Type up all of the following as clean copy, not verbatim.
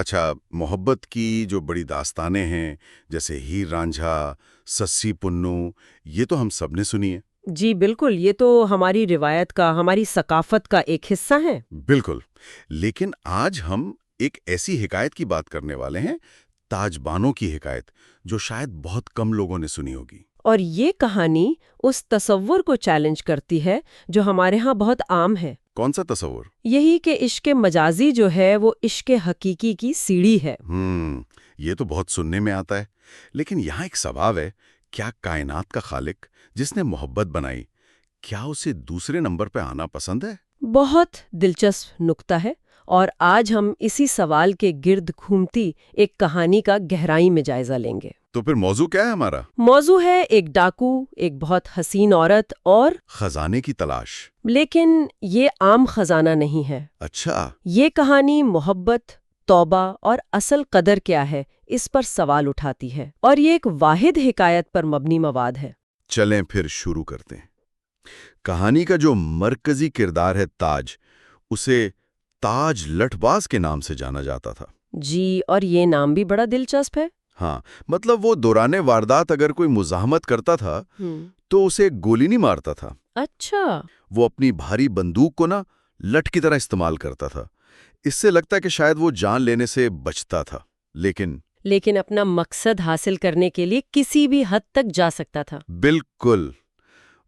اچھا، محبت کی جو بڑی داستانیں ہیں جیسے ہیر رانجھا، سسی پنو، یہ تو ہم سب نے سنی ہے۔ جی بالکل، یہ تو ہماری روایت کا، ہماری ثقافت کا ایک حصہ ہے۔ بالکل، لیکن آج ہم ایک ایسی حکایت کی بات کرنے والے ہیں، تاج بانو کی حکایت، جو شاید بہت کم لوگوں نے سنی ہوگی۔ اور یہ کہانی اس تصور کو چیلنج کرتی ہے جو ہمارے ہاں بہت عام ہے۔ کون سا تصور؟ یہی کہ عشق مجازی جو ہے وہ عشق حقیقی کی سیڑھی ہے۔ یہ تو بہت سننے میں آتا ہے، لیکن یہاں ایک سوال ہے، کیا کائنات کا خالق جس نے محبت بنائی، کیا اسے دوسرے نمبر پہ آنا پسند ہے؟ بہت دلچسپ نکتہ ہے، اور آج ہم اسی سوال کے گرد گھومتی ایک کہانی کا گہرائی میں جائزہ لیں گے۔ تو پھر موضوع کیا ہے ہمارا؟ موضوع ہے ایک ڈاکو، ایک بہت حسین عورت اور خزانے کی تلاش۔ لیکن یہ عام خزانہ نہیں ہے۔ اچھا۔ یہ کہانی محبت، توبہ اور اصل قدر کیا ہے اس پر سوال اٹھاتی ہے، اور یہ ایک واحد حکایت پر مبنی مواد ہے۔ چلیں پھر شروع کرتے ہیں۔ کہانی کا جو مرکزی کردار ہے تاج، اسے تاج لٹھ باز کے نام سے جانا جاتا تھا۔ جی، اور یہ نام بھی بڑا دلچسپ ہے۔ ہاں، مطلب وہ دوران واردات اگر کوئی مزاحمت کرتا تھا تو اسے گولی نہیں مارتا تھا۔ اچھا۔ وہ اپنی بھاری بندوق کو نا لٹھ کی طرح استعمال کرتا تھا۔ اس سے لگتا ہے کہ شاید وہ جان لینے سے بچتا تھا، لیکن اپنا مقصد حاصل کرنے کے لیے کسی بھی حد تک جا سکتا تھا۔ بالکل،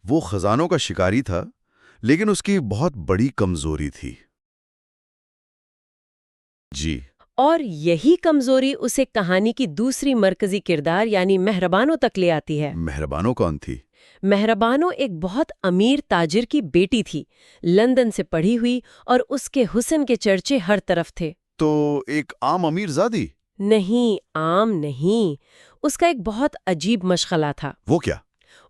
وہ خزانوں کا شکاری تھا، لیکن اس کی بہت بڑی کمزوری تھی۔ جی۔ اور یہی کمزوری اسے کہانی کی دوسری مرکزی کردار یعنی مہربانو تک لے آتی ہے۔ مہربانو کون تھی؟ مہربانو ایک بہت امیر تاجر کی بیٹی تھی، لندن سے پڑھی ہوئی، اور اس کے حسن کے چرچے ہر طرف تھے۔ تو ایک عام امیر زادی؟ نہیں، عام نہیں، اس کا ایک بہت عجیب مشغلہ تھا۔ وہ کیا؟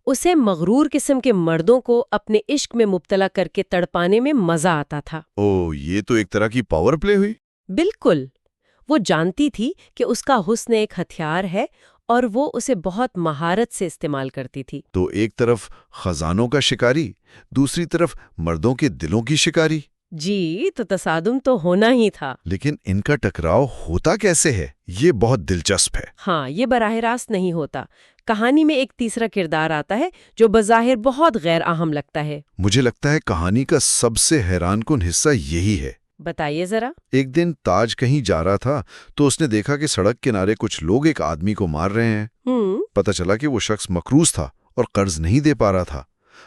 اسے مغرور قسم کے مردوں کو اپنے عشق میں مبتلا کر کے تڑپانے میں مزہ آتا تھا۔ یہ تو ایک طرح کی پاور پلے ہوئی۔ بالکل، وہ جانتی تھی کہ اس کا حسن ایک ہتھیار ہے اور وہ اسے بہت مہارت سے استعمال کرتی تھی۔ تو ایک طرف خزانوں کا شکاری، دوسری طرف مردوں کے دلوں کی شکاری۔ جی، تو تصادم تو ہونا ہی تھا۔ لیکن ان کا ٹکراؤ ہوتا کیسے ہے؟ یہ بہت دلچسپ ہے۔ ہاں، یہ براہ راست نہیں ہوتا۔ کہانی میں ایک تیسرا کردار آتا ہے جو بظاہر بہت غیر اہم لگتا ہے۔ مجھے لگتا ہے کہانی کا سب سے حیران کن حصہ یہی ہے۔ بتائیے ذرا۔ ایک دن تاج کہیں جا رہا تھا تو اس نے دیکھا کہ سڑک کنارے کچھ لوگ ایک آدمی کو مار رہے ہیں۔ پتہ چلا کہ وہ شخص مقروض تھا اور قرض نہیں دے پا رہا تھا۔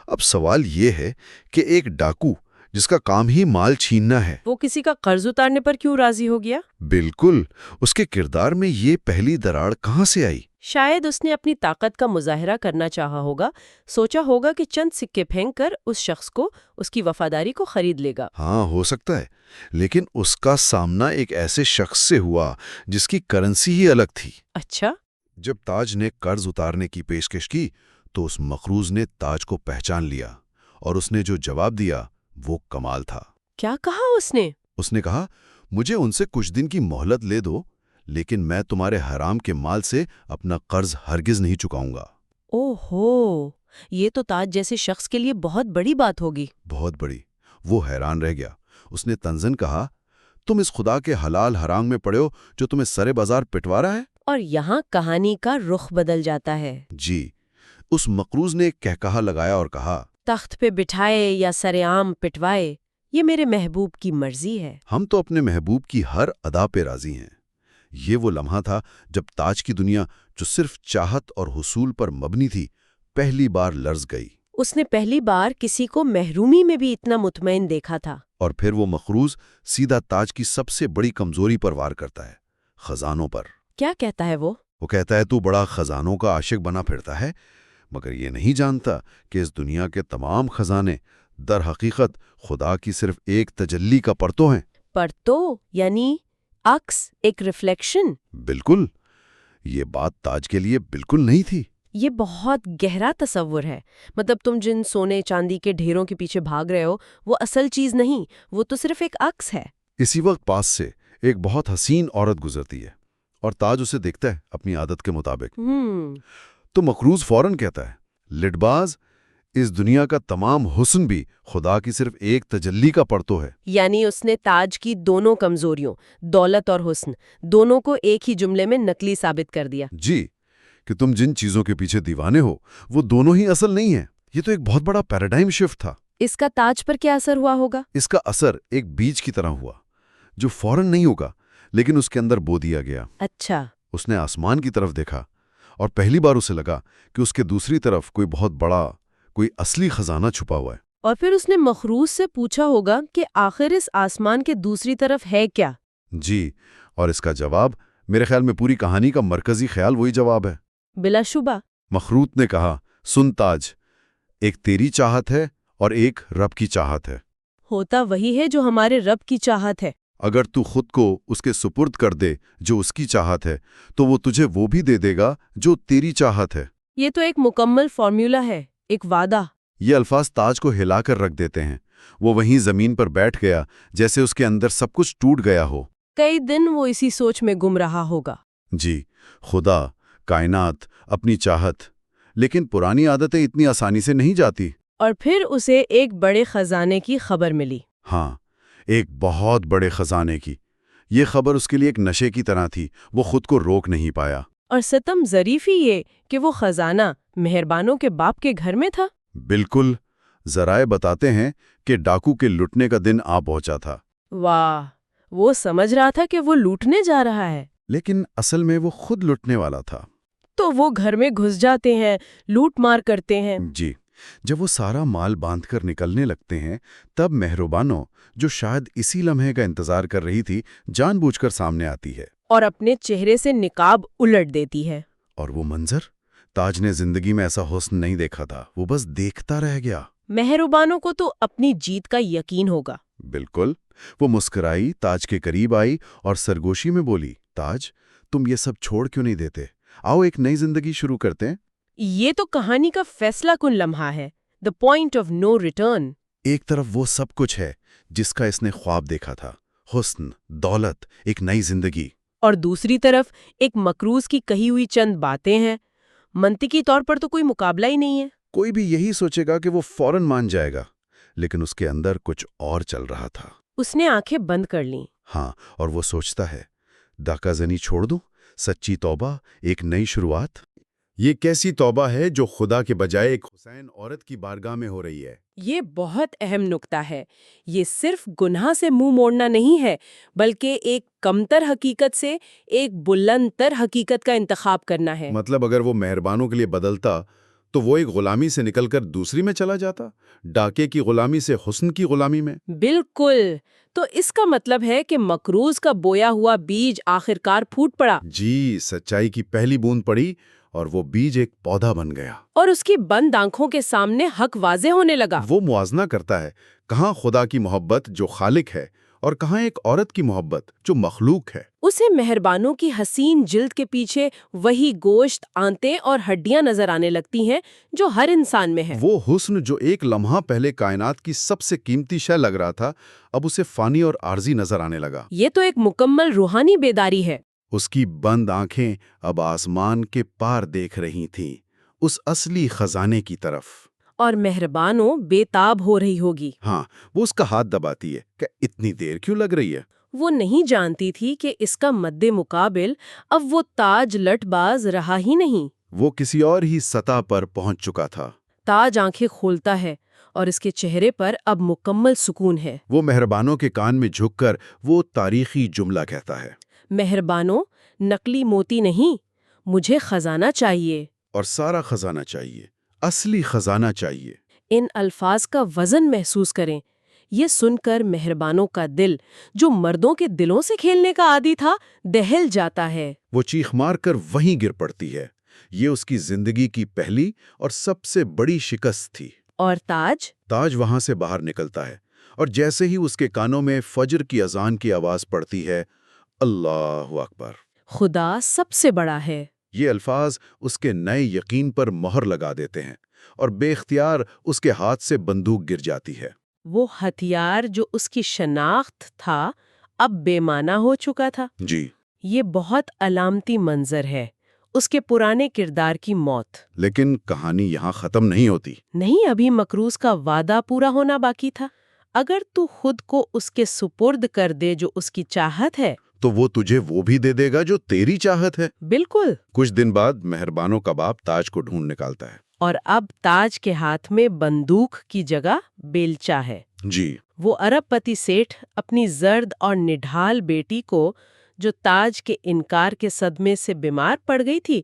اب سوال یہ ہے کہ ایک ڈاکو جس کا کام ہی مال چھیننا ہے، وہ کسی کا قرض اتارنے پر کیوں راضی ہو گیا؟ بالکل، اس کے کردار میں یہ پہلی دراڑ کہاں سے آئی؟ شاید اس نے اپنی طاقت کا مظاہرہ کرنا چاہا ہوگا، سوچا ہوگا کہ چند سکے پھینک کر اس شخص کو اس کی وفاداری کو خرید لے گا۔ ہاں، ہو سکتا ہے، لیکن اس کا سامنا ایک ایسے شخص سے ہوا جس کی کرنسی ہی الگ تھی۔ اچھا؟ جب تاج نے قرض اتارنے کی پیشکش کی تو اس مقروض نے تاج کو پہچان لیا، اور اس نے جو جواب دیا وہ کمال تھا۔ کیا کہا اس نے؟ اس نے کہا، مجھے ان سے کچھ دن کی مہلت لے دو، لیکن میں تمہارے حرام کے مال سے اپنا قرض ہرگز نہیں چکاؤں گا۔ اوہو، یہ تو تاج جیسے شخص کے لیے بہت بڑی بات ہوگی۔ بہت بڑی۔ وہ حیران رہ گیا۔ اس نے طنزاً کہا، تم اس خدا کے حلال حرام میں پڑے ہو جو تمہیں سرے بازار پٹوا رہا ہے؟ اور یہاں کہانی کا رخ بدل جاتا ہے۔ جی، اس مقروض نے ایک کہکہا لگایا اور کہا، تخت پہ بٹھائے یا سرے عام پٹوائے، یہ میرے محبوب کی مرضی ہے۔ ہم تو اپنے محبوب کی ہر ادا پہ راضی ہیں۔ یہ وہ لمحہ تھا جب تاج کی دنیا، جو صرف چاہت اور حصول پر مبنی تھی، پہلی بار لرز گئی۔ اس نے پہلی بار کسی کو محرومی میں بھی اتنا مطمئن دیکھا تھا۔ اور پھر وہ مقروض سیدھا تاج کی سب سے بڑی کمزوری پر وار کرتا ہے، خزانوں پر۔ کیا کہتا ہے وہ؟ وہ کہتا ہے، تو بڑا خزانوں کا عاشق بنا پھرتا ہے، مگر یہ نہیں جانتا کہ اس دنیا کے تمام خزانے در حقیقت خدا کی صرف ایک تجلی کا پرتو ہیں۔ پرتو یعنی عکس، ایک ریفلیکشن۔ بالکل، یہ بات تاج کے لیے بالکل نہیں تھی۔ یہ بہت گہرا تصور ہے۔ مطلب تم جن سونے چاندی کے ڈھیروں کے پیچھے بھاگ رہے ہو وہ اصل چیز نہیں، وہ تو صرف ایک عکس ہے۔ اسی وقت پاس سے ایک بہت حسین عورت گزرتی ہے اور تاج اسے دیکھتا ہے اپنی عادت کے مطابق۔ تو مقروض فوراً کہتا ہے، لٹباز، اس دنیا کا تمام حسن بھی خدا کی صرف ایک تجلی کا پرتو ہے۔ یعنی اس نے تاج کی دونوں کمزوریوں، دولت اور حسن، دونوں کو ایک ہی جملے میں نقلی ثابت کر دیا۔ جی، کہ تم جن چیزوں کے پیچھے دیوانے ہو وہ دونوں ہی اصل نہیں ہیں۔ یہ تو ایک بہت بڑا پیراڈائم شفٹ تھا۔ اس کا تاج پر کیا اثر ہوا ہوگا؟ اس کا اثر ایک بیج کی طرح ہوا جو فوراً نہیں ہوگا لیکن اس کے اندر بو دیا گیا۔ اچھا۔ اس نے آسمان کی طرف دیکھا اور پہلی بار اسے لگا کہ اس کے دوسری طرف کوئی بہت بڑا، کوئی اصلی خزانہ چھپا ہوا ہے۔ اور پھر اس نے مخروز سے پوچھا ہوگا کہ آخر اس آسمان کے دوسری طرف ہے کیا؟ جی، اور اس کا جواب میرے خیال میں پوری کہانی کا مرکزی خیال وہی جواب ہے۔ بلا شبہ۔ مخروط نے کہا، سن تاج، ایک تیری چاہت ہے اور ایک رب کی چاہت ہے۔ ہوتا وہی ہے جو ہمارے رب کی چاہت ہے۔ اگر تو خود کو اس کے سپرد کر دے جو اس کی چاہت ہے تو وہ تجھے وہ بھی دے دے گا جو تیری چاہت ہے۔ یہ تو ایک مکمل فارمولا ہے، ایک وعدہ۔ یہ الفاظ تاج کو ہلا کر رکھ دیتے ہیں۔ وہ وہیں زمین پر بیٹھ گیا جیسے اس کے اندر سب کچھ ٹوٹ گیا ہو۔ کئی دن وہ اسی سوچ میں گم رہا ہوگا۔ جی، خدا، کائنات، اپنی چاہت، لیکن پرانی عادتیں اتنی آسانی سے نہیں جاتی۔ اور پھر اسے ایک بڑے خزانے کی خبر ملی۔ ہاں، ایک بہت بڑے خزانے کی۔ یہ خبر اس کے لیے ایک نشے کی طرح تھی، وہ خود کو روک نہیں پایا۔ اور ستم ظریف ہی یہ کہ وہ خزانہ مہربانوں کے باپ کے گھر میں تھا۔ بالکل، ذرائع بتاتے ہیں کہ ڈاکو کے لٹنے کا دن آ پہنچا تھا۔ واہ، وہ سمجھ رہا تھا کہ وہ لوٹنے جا رہا ہے، لیکن اصل میں وہ خود لٹنے والا تھا۔ تو وہ گھر میں گھس جاتے ہیں، لوٹ مار کرتے ہیں۔ جی، جب وہ سارا مال باندھ کر نکلنے لگتے ہیں تب مہربانوں، جو شاید اسی لمحے کا انتظار کر رہی تھی، جان بوجھ کر سامنے آتی ہے اور اپنے چہرے سے نقاب الٹ دیتی ہے۔ اور وہ منظر، تاج نے زندگی میں ایسا حسن نہیں دیکھا تھا، وہ بس دیکھتا رہ گیا۔ مہربانوں کو تو اپنی جیت کا یقین ہوگا۔ بالکل، وہ مسکرائی، تاج کے قریب آئی اور سرگوشی میں بولی، تاج، تم یہ سب چھوڑ کیوں نہیں دیتے؟ آؤ ایک نئی زندگی شروع کرتے ہیں۔ یہ تو کہانی کا فیصلہ کن لمحہ ہے، the point of no return۔ ایک طرف وہ سب کچھ ہے جس کا اس نے خواب دیکھا تھا، حسن، دولت، ایک نئی زندگی۔ اور دوسری طرف ایک مکروز کی کہی ہوئی چند باتیں ہیں۔ منطقی طور پر تو کوئی مقابلہ ہی نہیں ہے۔ کوئی بھی یہی سوچے گا کہ وہ فوراً مان جائے گا، لیکن اس کے اندر کچھ اور چل رہا تھا۔ اس نے آنکھیں بند کر لیں۔ ہاں، اور وہ سوچتا ہے، داکا زنی چھوڑ دوں، سچی توبہ، ایک نئی شروعات۔ یہ کیسی توبہ ہے جو خدا کے بجائے ایک حسین عورت کی بارگاہ میں ہو رہی ہے؟ یہ بہت اہم نکتہ ہے۔ یہ صرف گناہ سے منہ موڑنا نہیں ہے، بلکہ ایک کمتر حقیقت سے ایک بلند تر حقیقت کا انتخاب کرنا ہے۔ مطلب اگر وہ مہربانوں کے لیے بدلتا تو وہ ایک غلامی سے نکل کر دوسری میں چلا جاتا، ڈاکے کی غلامی سے حسن کی غلامی میں۔ بالکل، تو اس کا مطلب ہے کہ مکروز کا بویا ہوا بیج آخرکار پھوٹ پڑا۔ جی، سچائی کی پہلی بوند پڑی اور وہ بیج ایک پودا بن گیا۔ اور اس کی بند آنکھوں کے سامنے حق واضح ہونے لگا۔ وہ موازنہ کرتا ہے، کہاں خدا کی محبت جو خالق ہے اور کہاں ایک عورت کی محبت جو مخلوق ہے۔ اسے مہربانوں کی حسین جلد کے پیچھے وہی گوشت، آنتیں اور ہڈیاں نظر آنے لگتی ہیں جو ہر انسان میں ہے۔ وہ حسن جو ایک لمحہ پہلے کائنات کی سب سے قیمتی شے لگ رہا تھا، اب اسے فانی اور عارضی نظر آنے لگا۔ یہ تو ایک مکمل روحانی بیداری ہے۔ اس کی بند آنکھیں اب آسمان کے پار دیکھ رہی تھیں، اس اصلی خزانے کی طرف۔ اور مہربانوں بے تاب ہو رہی ہوگی۔ ہاں، وہ اس کا ہاتھ دباتی ہے کہ اتنی دیر کیوں لگ رہی ہے؟ وہ نہیں جانتی تھی کہ اس کا مد مقابل اب وہ تاج لٹ باز رہا ہی نہیں۔ وہ کسی اور ہی سطح پر پہنچ چکا تھا۔ تاج آنکھیں کھولتا ہے اور اس کے چہرے پر اب مکمل سکون ہے۔ وہ مہربانوں کے کان میں جھک کر وہ تاریخی جملہ کہتا ہے، مہربانوں، نقلی موتی نہیں، مجھے خزانہ چاہیے۔ اور سارا خزانہ چاہیے، اصلی خزانہ چاہیے۔ ان الفاظ کا وزن محسوس کریں۔ یہ سن کر مہربانوں کا دل، جو مردوں کے دلوں سے کھیلنے کا عادی تھا، دہل جاتا ہے۔ وہ چیخ مار کر وہیں گر پڑتی ہے۔ یہ اس کی زندگی کی پہلی اور سب سے بڑی شکست تھی۔ اور تاج وہاں سے باہر نکلتا ہے، اور جیسے ہی اس کے کانوں میں فجر کی اذان کی آواز پڑتی ہے، اللہ اکبر، خدا سب سے بڑا ہے۔ یہ الفاظ اس کے نئے یقین پر مہر لگا دیتے ہیں، اور بے اختیار اس کے ہاتھ سے بندوق گر جاتی ہے۔ وہ ہتھیار جو اس کی شناخت تھا، اب بے معنی ہو چکا تھا۔ جی، یہ بہت علامتی منظر ہے۔ اس کے پرانے کردار کی موت۔ لیکن کہانی یہاں ختم نہیں ہوتی۔ نہیں، ابھی مکروز کا وعدہ پورا ہونا باقی تھا۔ اگر تو خود کو اس کے سپرد کر دے جو اس کی چاہت ہے تو وہ تجھے وہ بھی دے دے گا جو تیری چاہت ہے۔ بالکل۔ کچھ دن بعد مہربانوں کا باپ تاج کو ڈھونڈ نکالتا ہے۔ اور اب تاج کے ہاتھ میں بندوق کی جگہ بیلچہ ہے۔ جی۔ وہ ارب پتی سیٹھ اپنی زرد اور نڈھال بیٹی کو، جو تاج کے انکار کے صدمے سے بیمار پڑ گئی تھی،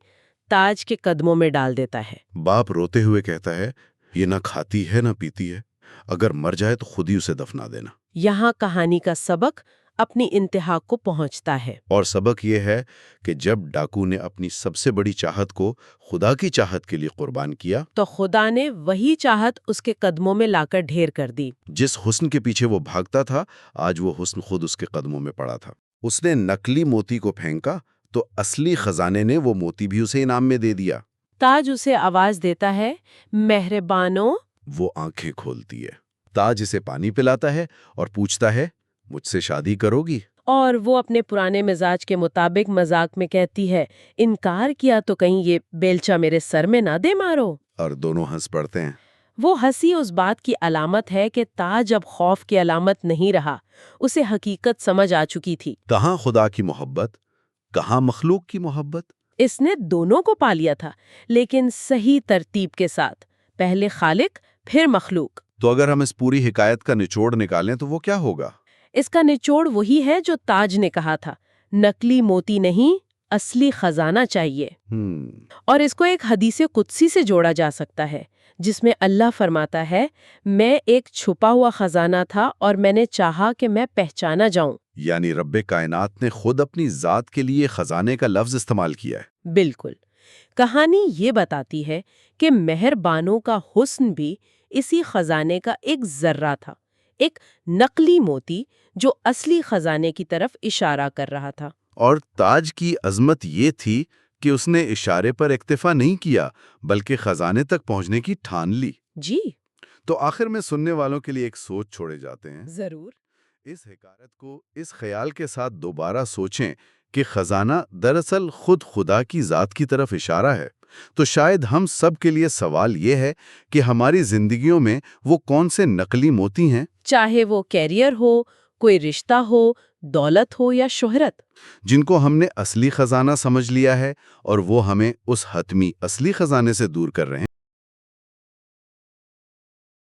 تاج کے قدموں میں ڈال دیتا ہے۔ باپ روتے ہوئے کہتا ہے، یہ نہ کھاتی ہے نہ پیتی ہے، اگر مر جائے تو خود ہی اسے دفنا دینا۔ یہاں کہانی کا سبق اپنی انتہا کو پہنچتا ہے۔ اور سبق یہ ہے کہ جب ڈاکو نے اپنی سب سے بڑی چاہت کو خدا کی چاہت کے لیے قربان کیا تو خدا نے وہی چاہت اس کے قدموں میں لا کر ڈھیر کر دی۔ جس حسن کے پیچھے وہ بھاگتا تھا، آج وہ حسن خود اس کے قدموں میں پڑا تھا۔ اس نے نکلی موتی کو پھینکا تو اصلی خزانے نے وہ موتی بھی اسے انعام میں دے دیا۔ تاج اسے آواز دیتا ہے، مہربانو۔ وہ آنکھیں کھولتی ہے۔ تاج اسے پانی پلاتا ہے اور پوچھتا ہے، مجھ سے شادی کرو گی؟ اور وہ اپنے پرانے مزاج کے مطابق مذاق میں کہتی ہے، انکار کیا تو کہیں یہ بیلچہ میرے سر میں نہ دے مارو۔ اور دونوں ہنس پڑتے ہیں۔ وہ ہنسی اس بات کی علامت ہے کہ تاج اب خوف کی علامت نہیں رہا، اسے حقیقت سمجھ آ چکی تھی۔ کہاں خدا کی محبت، کہاں مخلوق کی محبت؟ اس نے دونوں کو پا لیا تھا، لیکن صحیح ترتیب کے ساتھ، پہلے خالق پھر مخلوق۔ تو اگر ہم اس پوری حکایت کا نچوڑ نکالیں تو وہ کیا ہوگا؟ اس کا نچوڑ وہی ہے جو تاج نے کہا تھا، نکلی موتی نہیں، اصلی خزانہ چاہیے۔ اور اس کو ایک حدیث قدسی سے جوڑا جا سکتا ہے، جس میں اللہ فرماتا ہے، میں ایک چھپا ہوا خزانہ تھا اور میں نے چاہا کہ میں پہچانا جاؤں۔ یعنی رب کائنات نے خود اپنی ذات کے لیے خزانے کا لفظ استعمال کیا ہے۔ بالکل۔ کہانی یہ بتاتی ہے کہ مہربانوں کا حسن بھی اسی خزانے کا ایک ذرہ تھا، ایک نقلی موتی جو اصلی خزانے کی طرف اشارہ کر رہا تھا۔ اور تاج کی عظمت یہ تھی کہ اس نے اشارے پر اکتفا نہیں کیا، بلکہ خزانے تک پہنچنے کی ٹھان لی۔ جی تو آخر میں سننے والوں کے لیے ایک سوچ چھوڑے جاتے ہیں۔ ضرور۔ اس حکایت کو اس خیال کے ساتھ دوبارہ سوچیں کہ خزانہ دراصل خود خدا کی ذات کی طرف اشارہ ہے۔ تو شاید ہم سب کے لیے سوال یہ ہے کہ ہماری زندگیوں میں وہ کون سے نقلی موتی ہیں، چاہے وہ کیریئر ہو، کوئی رشتہ ہو، دولت ہو یا شہرت، جن کو ہم نے اصلی خزانہ سمجھ لیا ہے اور وہ ہمیں اس حتمی اصلی خزانے سے دور کر رہے ہیں۔